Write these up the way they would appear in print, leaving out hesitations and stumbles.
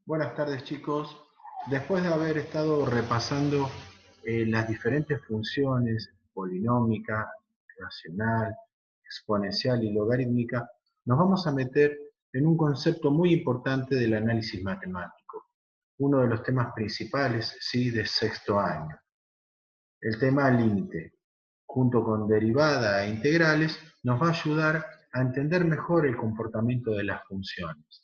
Buenas tardes, chicos. Después de haber estado repasando las diferentes funciones polinómica, racional, exponencial y logarítmica, nos vamos a meter en un concepto muy importante del análisis matemático, uno de los temas principales, sí, de sexto año. El tema límite, junto con derivada e integrales, nos va a ayudar a entender mejor el comportamiento de las funciones.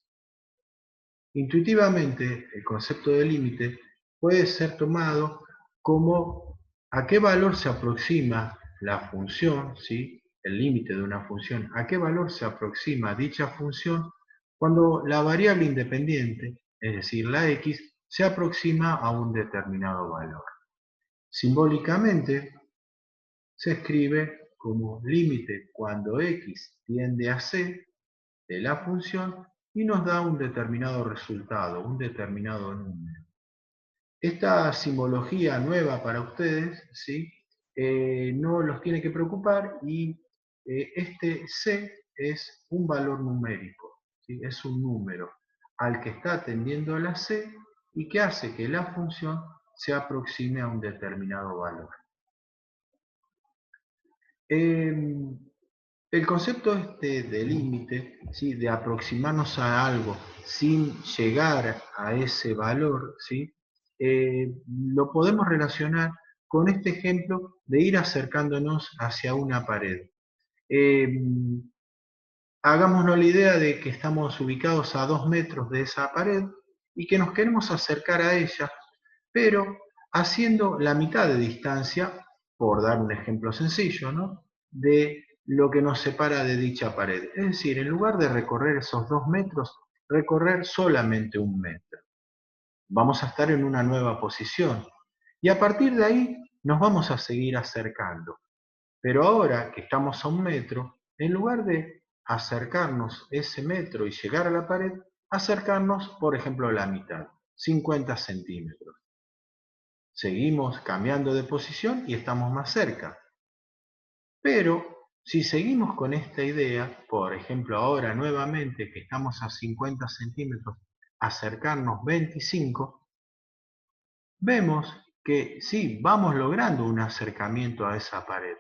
Intuitivamente, el concepto de límite puede ser tomado como a qué valor se aproxima la función, ¿sí? El límite de una función, a qué valor se aproxima dicha función cuando la variable independiente, es decir, la x, se aproxima a un determinado valor. Simbólicamente, se escribe como límite cuando x tiende a c de la función y nos da un determinado resultado, un determinado número. Esta simbología nueva para ustedes, ¿sí? No los tiene que preocupar y este C es un valor numérico, ¿sí? Es un número al que está atendiendo la C y que hace que la función se aproxime a un determinado valor. El concepto este de límite, ¿sí? De aproximarnos a algo sin llegar a ese valor, ¿sí? Lo podemos relacionar con este ejemplo de ir acercándonos hacia una pared. Eh, Hagámonos la idea de que estamos ubicados a 2 metros de esa pared y que nos queremos acercar a ella, pero haciendo la mitad de distancia, por dar un ejemplo sencillo, ¿no? De lo que nos separa de dicha pared. Es decir, en lugar de recorrer esos 2 metros, recorrer solamente 1 metro. Vamos a estar en una nueva posición y a partir de ahí nos vamos a seguir acercando. Pero ahora que estamos a 1 metro, en lugar de acercarnos ese metro y llegar a la pared, acercarnos, por ejemplo, a la mitad, 50 centímetros. Seguimos cambiando de posición y estamos más cerca. Pero si seguimos con esta idea, por ejemplo, ahora nuevamente que estamos a 50 centímetros, acercarnos 25, vemos que sí, vamos logrando un acercamiento a esa pared.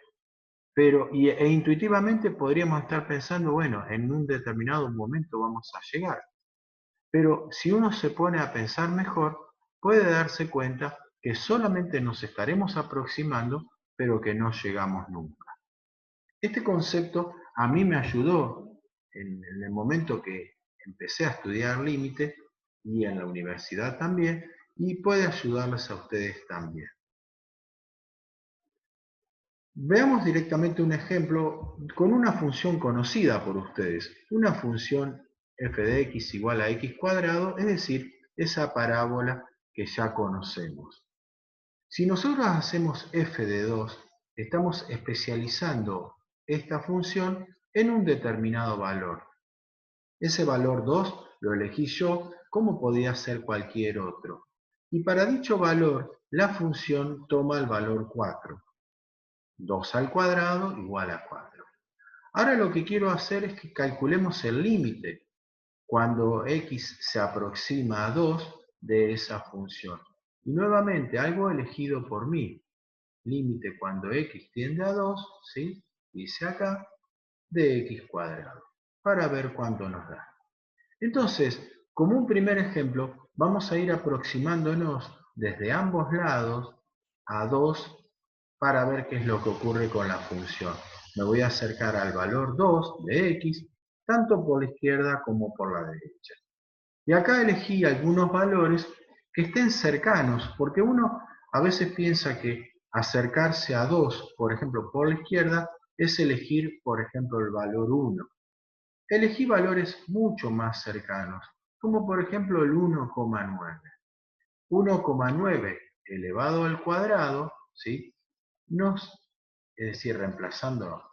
Pero, intuitivamente podríamos estar pensando, bueno, en un determinado momento vamos a llegar. Pero si uno se pone a pensar mejor, puede darse cuenta que solamente nos estaremos aproximando, pero que no llegamos nunca. Este concepto a mí me ayudó en el momento que empecé a estudiar límite y en la universidad también, y puede ayudarles a ustedes también. Veamos directamente un ejemplo con una función conocida por ustedes, una función f de x igual a x cuadrado, es decir, esa parábola que ya conocemos. Si nosotros hacemos f de 2, estamos especializando esta función en un determinado valor. Ese valor 2 lo elegí yo, como podía ser cualquier otro. Y para dicho valor, la función toma el valor 4. 2 al cuadrado igual a 4. Ahora lo que quiero hacer es que calculemos el límite cuando x se aproxima a 2 de esa función. Y nuevamente algo elegido por mí. Límite cuando x tiende a 2, ¿sí? Dice acá, de x cuadrado. Para ver cuánto nos da. Entonces, como un primer ejemplo, vamos a ir aproximándonos desde ambos lados a 2 para ver qué es lo que ocurre con la función. Me voy a acercar al valor 2 de x, tanto por la izquierda como por la derecha. Y acá elegí algunos valores que estén cercanos, porque uno a veces piensa que acercarse a 2, por ejemplo, por la izquierda, es elegir, por ejemplo, el valor 1. Elegí valores mucho más cercanos, como por ejemplo el 1,9. 1,9 elevado al cuadrado, ¿sí? Es decir, reemplazando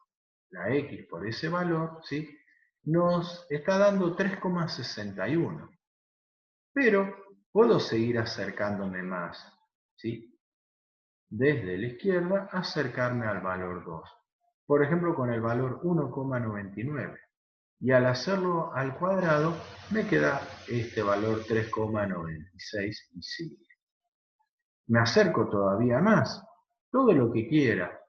la x por ese valor, ¿sí? Nos está dando 3,61. Pero puedo seguir acercándome más, ¿sí? Desde la izquierda acercarme al valor 2. Por ejemplo, con el valor 1,99. Y al hacerlo al cuadrado me queda este valor 3,96 y sigue. Me acerco todavía más, todo lo que quiera,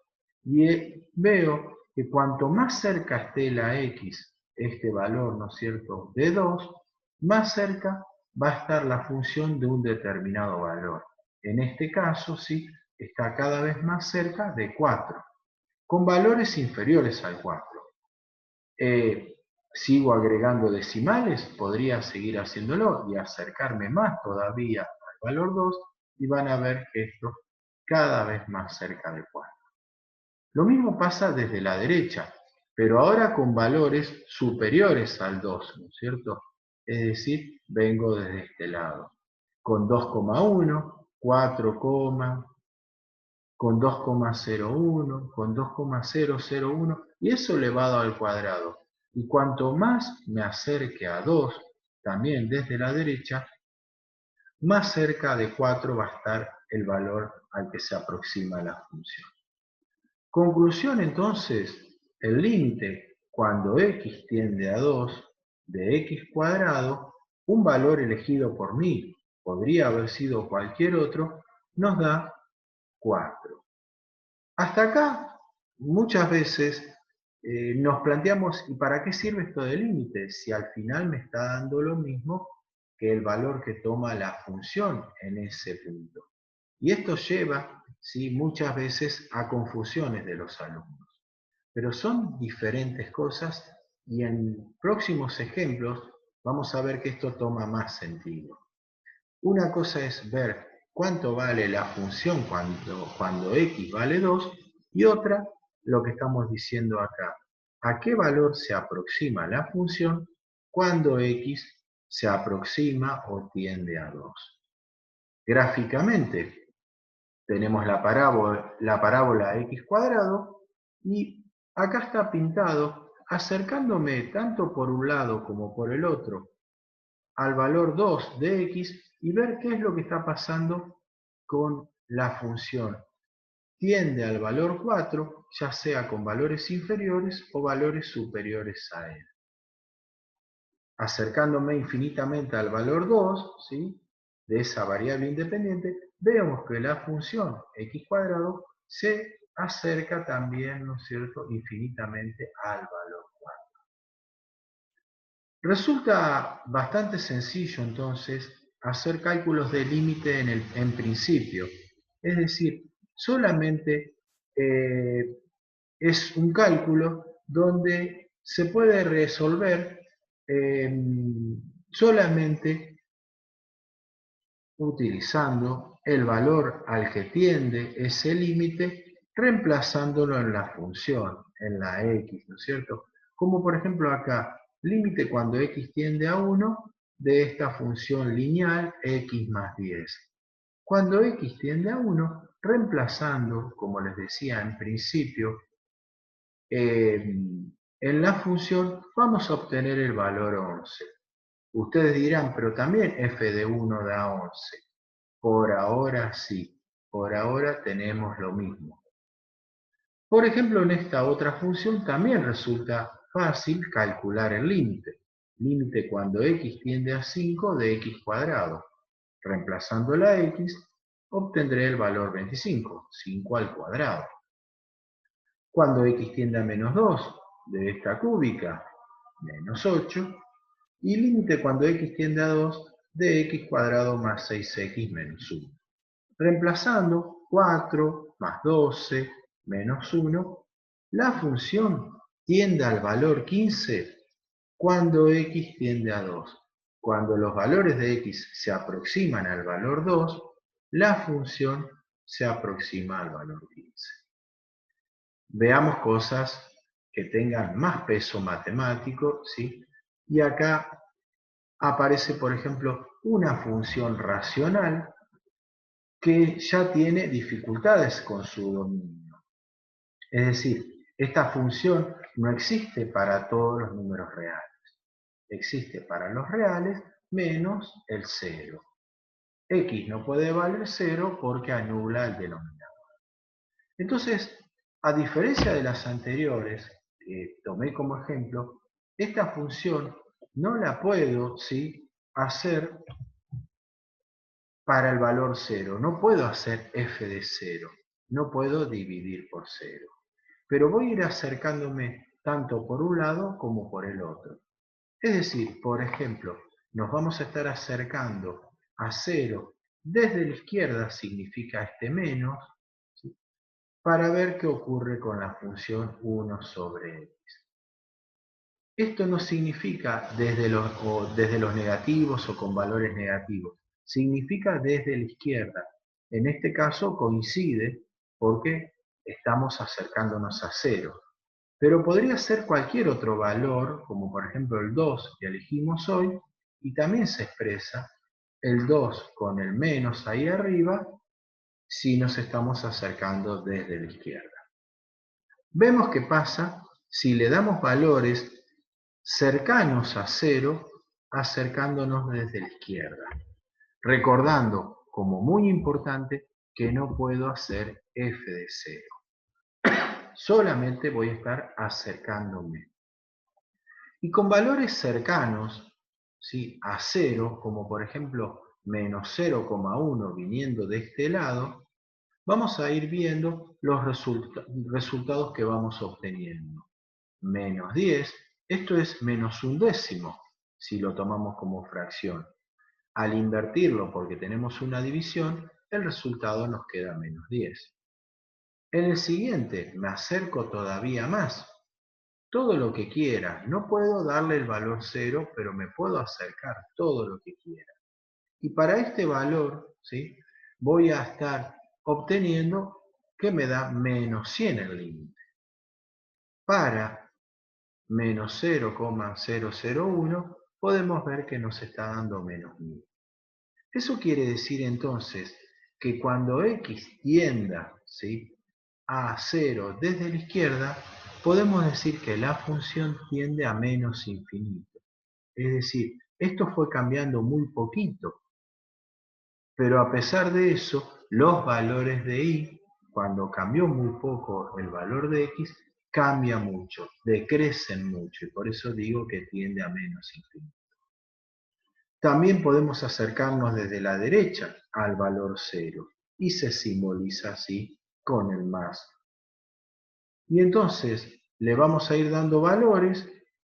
y veo que cuanto más cerca esté la x, este valor, ¿no es cierto?, de 2, más cerca va a estar la función de un determinado valor. En este caso, sí, está cada vez más cerca de 4, con valores inferiores al 4. Sigo agregando decimales, podría seguir haciéndolo y acercarme más todavía al valor 2 y van a ver que esto cada vez más cerca de 4. Lo mismo pasa desde la derecha, pero ahora con valores superiores al 2, ¿no es cierto? Es decir, vengo desde este lado, con 2,1, 4, con 2,01, con 2,001, y eso elevado al cuadrado. Y cuanto más me acerque a 2, también desde la derecha, más cerca de 4 va a estar el valor al que se aproxima la función. Conclusión entonces, el límite cuando x tiende a 2 de x cuadrado, un valor elegido por mí, podría haber sido cualquier otro, nos da 4. Hasta acá, muchas veces nos planteamos, ¿y para qué sirve esto de límite? Si al final me está dando lo mismo que el valor que toma la función en ese punto. Y esto lleva, ¿sí?, muchas veces a confusiones de los alumnos. Pero son diferentes cosas y en próximos ejemplos vamos a ver que esto toma más sentido. Una cosa es ver cuánto vale la función cuando x vale 2 y otra, lo que estamos diciendo acá, a qué valor se aproxima la función cuando x se aproxima o tiende a 2. Gráficamente, tenemos la parábola x cuadrado y acá está pintado acercándome tanto por un lado como por el otro al valor 2 de x y ver qué es lo que está pasando con la función. Tiende al valor 4, ya sea con valores inferiores o valores superiores a él. Acercándome infinitamente al valor 2, ¿sí?, de esa variable independiente, vemos que la función x cuadrado se acerca también, ¿no es cierto?, infinitamente al valor 4. Resulta bastante sencillo entonces hacer cálculos de límite en principio. Es decir, solamente es un cálculo donde se puede resolver solamente utilizando el valor al que tiende ese límite, reemplazándolo en la función, en la x, ¿no es cierto? Como por ejemplo acá, límite cuando x tiende a 1 de esta función lineal x más 10. Cuando x tiende a 1, reemplazando, como les decía en principio, en la función vamos a obtener el valor 11. Ustedes dirán, pero también f de 1 da 11. Por ahora sí, por ahora tenemos lo mismo. Por ejemplo, en esta otra función también resulta fácil calcular el límite. Límite cuando x tiende a 5 de x cuadrado. Reemplazando la x, obtendré el valor 25, 5 al cuadrado. Cuando x tiende a menos 2 de esta cúbica, menos 8. Y límite cuando x tiende a 2 de x cuadrado más 6x menos 1. Reemplazando 4 más 12 menos 1, la función tiende al valor 15 cuando x tiende a 2. Cuando los valores de x se aproximan al valor 2, la función se aproxima al valor 15. Veamos cosas que tengan más peso matemático, ¿sí? Y acá aparece, por ejemplo, una función racional que ya tiene dificultades con su dominio. Es decir, esta función no existe para todos los números reales. Existe para los reales menos el 0. X no puede valer 0 porque anula el denominador. Entonces, a diferencia de las anteriores, que tomé como ejemplo, esta función no la puedo, ¿sí?, hacer para el valor 0. No puedo hacer f de 0. No puedo dividir por 0. Pero voy a ir acercándome tanto por un lado como por el otro. Es decir, por ejemplo, nos vamos a estar acercando a 0 desde la izquierda, significa este menos, ¿sí?, para ver qué ocurre con la función 1 sobre x. Esto no significa desde los negativos o con valores negativos, significa desde la izquierda. En este caso coincide porque estamos acercándonos a 0. Pero podría ser cualquier otro valor, como por ejemplo el 2 que elegimos hoy, y también se expresa el 2 con el menos ahí arriba si nos estamos acercando desde la izquierda. Vemos qué pasa si le damos valores cercanos a 0, acercándonos desde la izquierda. Recordando, como muy importante, que no puedo hacer f de 0. Solamente voy a estar acercándome. Y con valores cercanos, ¿sí?, a 0, como por ejemplo menos 0,1 viniendo de este lado, vamos a ir viendo los resultados que vamos obteniendo. Menos 10, esto es menos un décimo, si lo tomamos como fracción. Al invertirlo porque tenemos una división, el resultado nos queda menos 10. En el siguiente me acerco todavía más. Todo lo que quiera. No puedo darle el valor 0, pero me puedo acercar todo lo que quiera. Y para este valor, ¿sí?, voy a estar obteniendo que me da menos 100 el límite. Para menos 0,001 podemos ver que nos está dando menos 1000. Eso quiere decir entonces que cuando x tienda, ¿sí?, a 0 desde la izquierda, podemos decir que la función tiende a menos infinito. Es decir, esto fue cambiando muy poquito, pero a pesar de eso, los valores de y, cuando cambió muy poco el valor de x, cambia mucho, decrecen mucho, y por eso digo que tiende a menos infinito. También podemos acercarnos desde la derecha al valor 0, y se simboliza así con el más. Y entonces le vamos a ir dando valores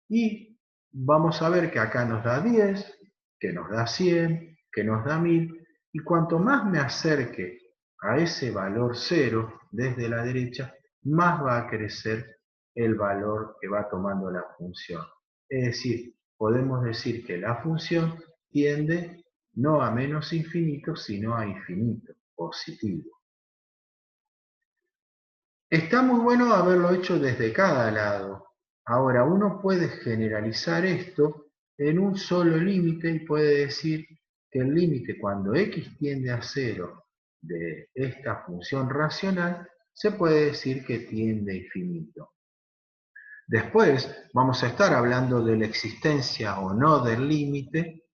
y vamos a ver que acá nos da 10, que nos da 100, que nos da 1000, y cuanto más me acerque a ese valor 0 desde la derecha, más va a crecer el valor que va tomando la función. Es decir, podemos decir que la función tiende no a menos infinito, sino a infinito, positivo. Está muy bueno haberlo hecho desde cada lado. Ahora, uno puede generalizar esto en un solo límite y puede decir que el límite cuando x tiende a 0 de esta función racional, se puede decir que tiende a infinito. Después vamos a estar hablando de la existencia o no del límite,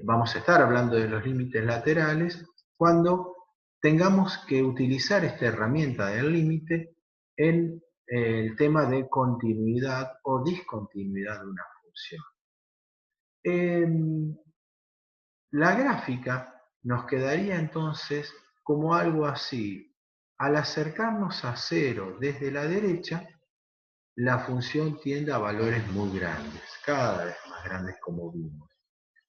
vamos a estar hablando de los límites laterales cuando tengamos que utilizar esta herramienta del límite en el tema de continuidad o discontinuidad de una función. La gráfica nos quedaría entonces como algo así. Al acercarnos a 0 desde la derecha, la función tiende a valores muy grandes, cada vez más grandes como vimos.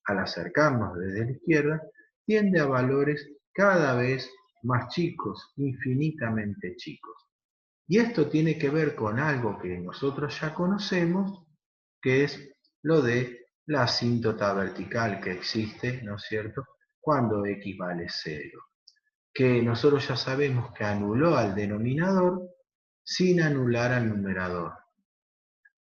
Al acercarnos desde la izquierda, tiende a valores cada vez más chicos, infinitamente chicos. Y esto tiene que ver con algo que nosotros ya conocemos, que es lo de la asíntota vertical que existe, ¿no es cierto?, cuando x vale 0. Que nosotros ya sabemos que anuló al denominador sin anular al numerador.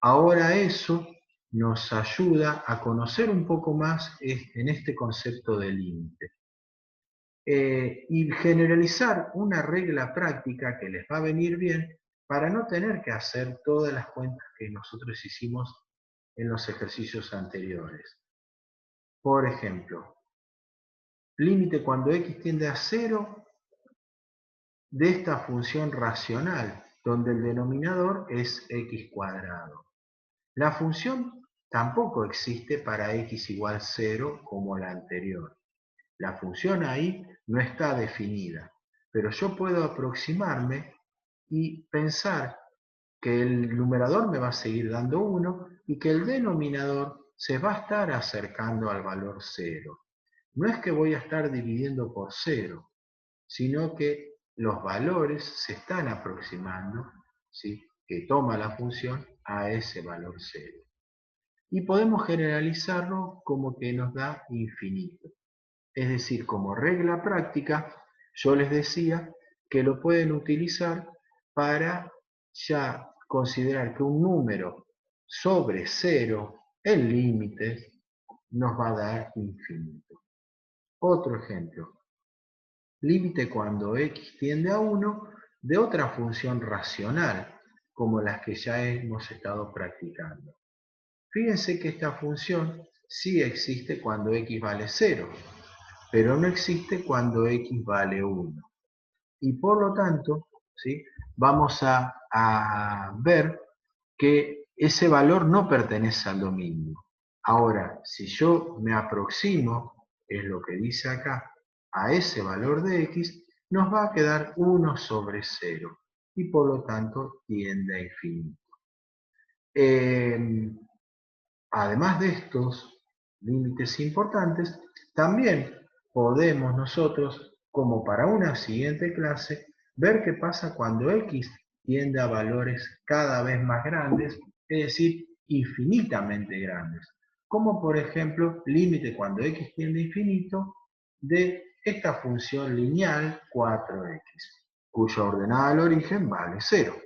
Ahora eso nos ayuda a conocer un poco más en este concepto de límite. Y generalizar una regla práctica que les va a venir bien para no tener que hacer todas las cuentas que nosotros hicimos en los ejercicios anteriores. Por ejemplo, límite cuando x tiende a 0 de esta función racional, donde el denominador es x cuadrado. La función tampoco existe para x igual 0 como la anterior. La función ahí no está definida, pero yo puedo aproximarme y pensar que el numerador me va a seguir dando 1 y que el denominador se va a estar acercando al valor 0. No es que voy a estar dividiendo por 0, sino que los valores se están aproximando, ¿sí?, que toma la función a ese valor 0. Y podemos generalizarlo como que nos da infinito. Es decir, como regla práctica, yo les decía que lo pueden utilizar para ya considerar que un número sobre 0 en límites nos va a dar infinito. Otro ejemplo, límite cuando x tiende a 1 de otra función racional, como las que ya hemos estado practicando. Fíjense que esta función sí existe cuando x vale 0, pero no existe cuando x vale 1. Y por lo tanto, ¿sí?, vamos a ver que ese valor no pertenece al dominio. Ahora, si yo me aproximo, es lo que dice acá, a ese valor de x, nos va a quedar 1 sobre 0 y por lo tanto tiende a infinito. Además de estos límites importantes, también podemos nosotros, como para una siguiente clase, ver qué pasa cuando x tiende a valores cada vez más grandes, es decir, infinitamente grandes. Como por ejemplo, límite cuando x tiende a infinito de esta función lineal 4x, cuya ordenada al origen vale 0.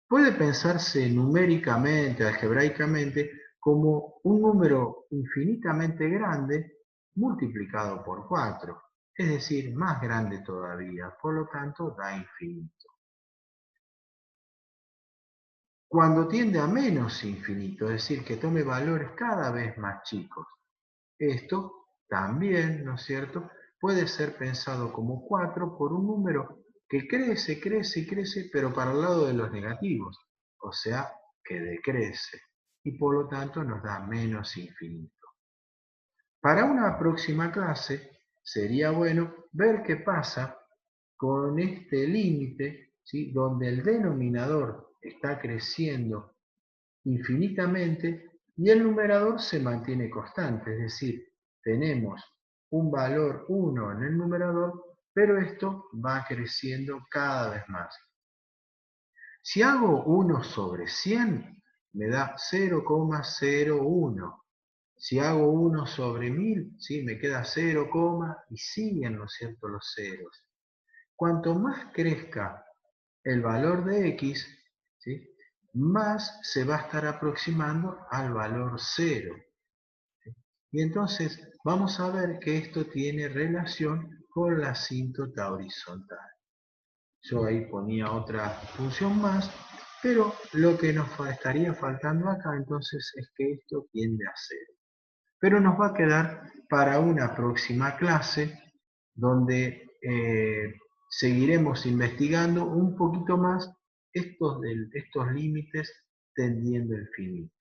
Puede pensarse numéricamente, algebraicamente, como un número infinitamente grande multiplicado por 4, es decir, más grande todavía, por lo tanto da infinito. Cuando tiende a menos infinito, es decir, que tome valores cada vez más chicos, esto también, ¿no es cierto?, puede ser pensado como 4 por un número que crece, crece y crece, pero para el lado de los negativos, o sea, que decrece, y por lo tanto nos da menos infinito. Para una próxima clase, sería bueno ver qué pasa con este límite, ¿sí?, donde el denominador está creciendo infinitamente y el numerador se mantiene constante, es decir, tenemos un valor 1 en el numerador, pero esto va creciendo cada vez más. Si hago 1 sobre 100, me da 0,01. Si hago 1 sobre 1000, ¿sí?, me queda 0, y siguen, ¿no es cierto?, los ceros. Cuanto más crezca el valor de x, ¿sí?, más se va a estar aproximando al valor 0. Y entonces vamos a ver que esto tiene relación con la asíntota horizontal. Yo ahí ponía otra función más, pero lo que nos estaría faltando acá entonces es que esto tiende a 0. Pero nos va a quedar para una próxima clase donde seguiremos investigando un poquito más estos límites tendiendo al infinito.